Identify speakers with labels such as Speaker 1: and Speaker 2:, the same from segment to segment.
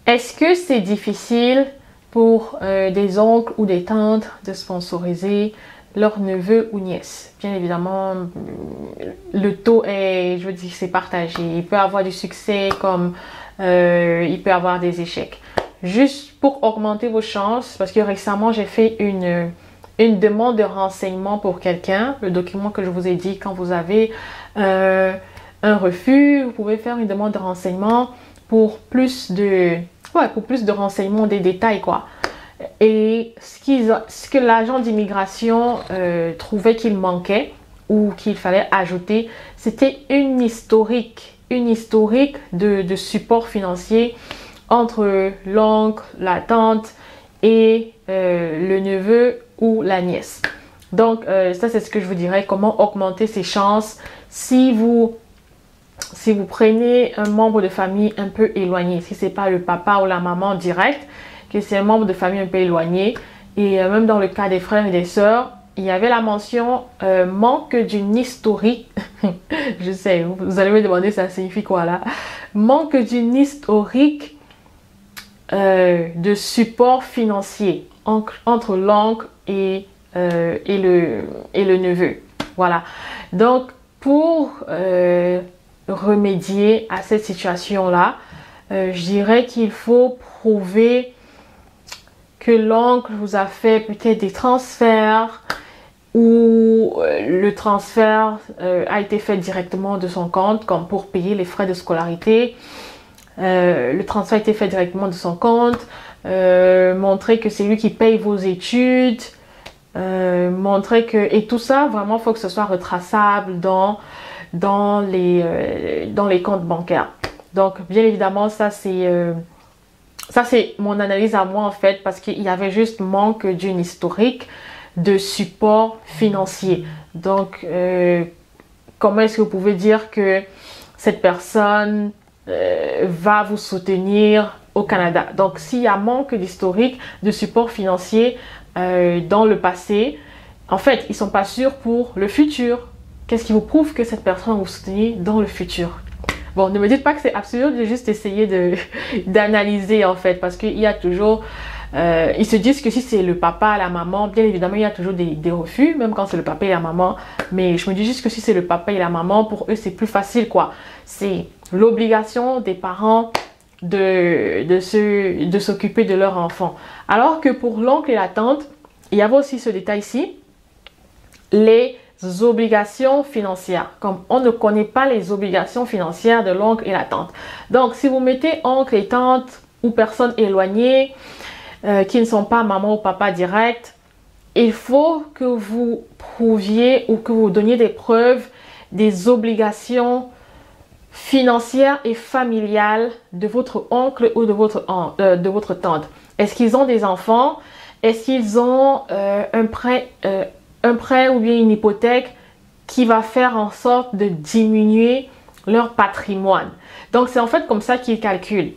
Speaker 1: Est-ce que c'est difficile pour des oncles ou des tantes de sponsoriser leurs neveux ou nièces? Bien évidemment, le taux est, je veux dire, c'est partagé. Il peut avoir du succès comme il peut avoir des échecs. Juste pour augmenter vos chances, parce que récemment j'ai fait une demande de renseignement pour quelqu'un, le document que je vous ai dit, quand vous avez un refus, vous pouvez faire une demande de renseignement pour plus de, pour plus de renseignements, des détails quoi. Et ce que l'agent d'immigration trouvait qu'il manquait ou qu'il fallait ajouter, c'était une historique de support financier entre l'oncle, la tante et le neveu ou la nièce. Donc ça c'est ce que je vous dirais, comment augmenter ses chances si vous prenez un membre de famille un peu éloigné, si c'est pas le papa ou la maman direct, que c'est un membre de famille un peu éloigné. Et même dans le cas des frères et des sœurs, il y avait la mention manque d'une historique. Je sais, vous allez me demander ça signifie quoi là. Manque d'une historique de support financier entre l'oncle et le neveu. Voilà. Donc, pour remédier à cette situation-là, je dirais qu'il faut prouver que l'oncle vous a fait peut-être des transferts ou le transfert a été fait directement de son compte, comme pour payer les frais de scolarité. Le transfert a été fait directement de son compte, montrer que c'est lui qui paye vos études, montrer que... Et tout ça, vraiment, il faut que ce soit retraçable dans les comptes bancaires. Donc, bien évidemment, ça c'est mon analyse à moi en fait, parce qu'il y avait juste manque d'une historique de support financier. Donc, comment est-ce que vous pouvez dire que cette personne va vous soutenir au Canada? Donc, s'il y a manque d'historique de support financier dans le passé, en fait, ils ne sont pas sûrs pour le futur. Qu'est-ce qui vous prouve que cette personne va vous soutenir dans le futur? Bon, ne me dites pas que c'est absurde, de juste essayer d'analyser en fait, parce qu'il y a toujours... ils se disent que si c'est le papa, la maman, bien évidemment, il y a toujours des refus, même quand c'est le papa et la maman. Mais je me dis juste que si c'est le papa et la maman, pour eux, c'est plus facile quoi. C'est l'obligation des parents de s'occuper de leur enfant. Alors que pour l'oncle et la tante, il y avait aussi ce détail-ci, les obligations financières. Comme on ne connaît pas les obligations financières de l'oncle et la tante. Donc, si vous mettez oncle et tante ou personnes éloignées qui ne sont pas maman ou papa direct, il faut que vous prouviez ou que vous donniez des preuves des obligations financières et familiales de votre oncle ou de votre tante. Est-ce qu'ils ont des enfants? Est-ce qu'ils ont un prêt ou bien une hypothèque qui va faire en sorte de diminuer leur patrimoine? Donc, c'est en fait comme ça qu'ils calculent.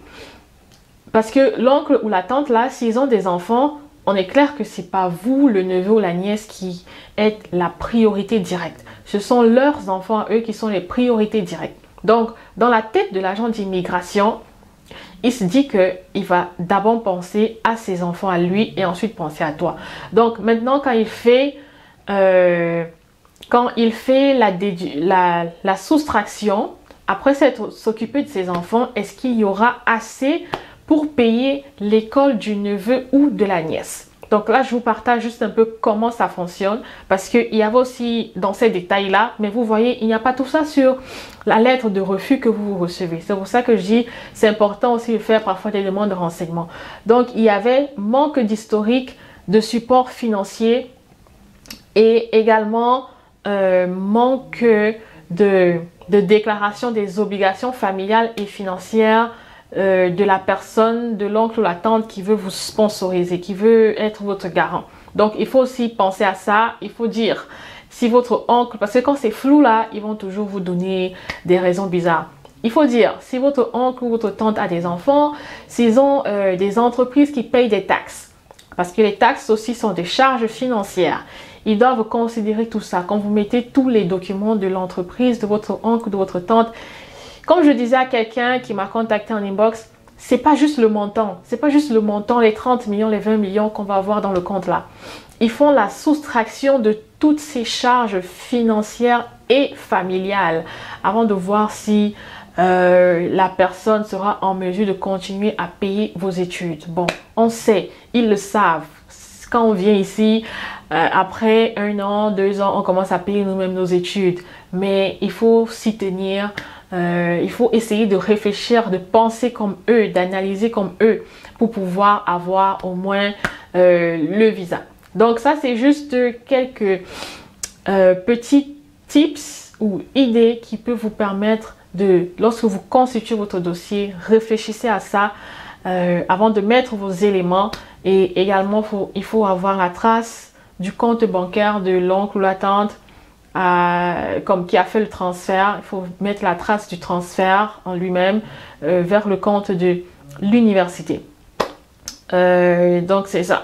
Speaker 1: Parce que l'oncle ou la tante, là, s'ils ont des enfants, on est clair que c'est pas vous, le neveu ou la nièce, qui êtes la priorité directe. Ce sont leurs enfants à eux qui sont les priorités directes. Donc, dans la tête de l'agent d'immigration, il se dit qu'il va d'abord penser à ses enfants, à lui, et ensuite penser à toi. Donc, maintenant, quand il fait la soustraction, après s'occuper de ses enfants, est-ce qu'il y aura assez pour payer l'école du neveu ou de la nièce? Donc là, je vous partage juste un peu comment ça fonctionne, parce qu'il y avait aussi dans ces détails-là, mais vous voyez, il n'y a pas tout ça sur la lettre de refus que vous recevez. C'est pour ça que je dis, c'est important aussi de faire parfois des demandes de renseignements. Donc, il y avait manque d'historique de support financier et également manque de déclaration des obligations familiales et financières de la personne, de l'oncle ou la tante qui veut vous sponsoriser, qui veut être votre garant. Donc, il faut aussi penser à ça. Il faut dire si votre oncle, parce que quand c'est flou là, ils vont toujours vous donner des raisons bizarres. Il faut dire si votre oncle ou votre tante a des enfants, s'ils ont des entreprises qui payent des taxes. Parce que les taxes aussi sont des charges financières. Ils doivent considérer tout ça. Quand vous mettez tous les documents de l'entreprise, de votre oncle ou de votre tante, comme je disais à quelqu'un qui m'a contacté en inbox, c'est pas juste le montant. C'est pas juste le montant, les 30 millions, les 20 millions qu'on va avoir dans le compte là. Ils font la soustraction de toutes ces charges financières et familiales avant de voir si la personne sera en mesure de continuer à payer vos études. Bon, on sait, ils le savent. Quand on vient ici, après 1 an, 2 ans, on commence à payer nous-mêmes nos études. Mais il faut s'y tenir. Il faut essayer de réfléchir, de penser comme eux, d'analyser comme eux pour pouvoir avoir au moins le visa. Donc ça, c'est juste quelques petits tips ou idées qui peuvent vous permettre de, lorsque vous constituez votre dossier, réfléchissez à ça avant de mettre vos éléments. Et également, il faut avoir la trace du compte bancaire de l'oncle ou la tante comme qui a fait le transfert. Il faut mettre la trace du transfert en lui-même vers le compte de l'université. Donc c'est ça.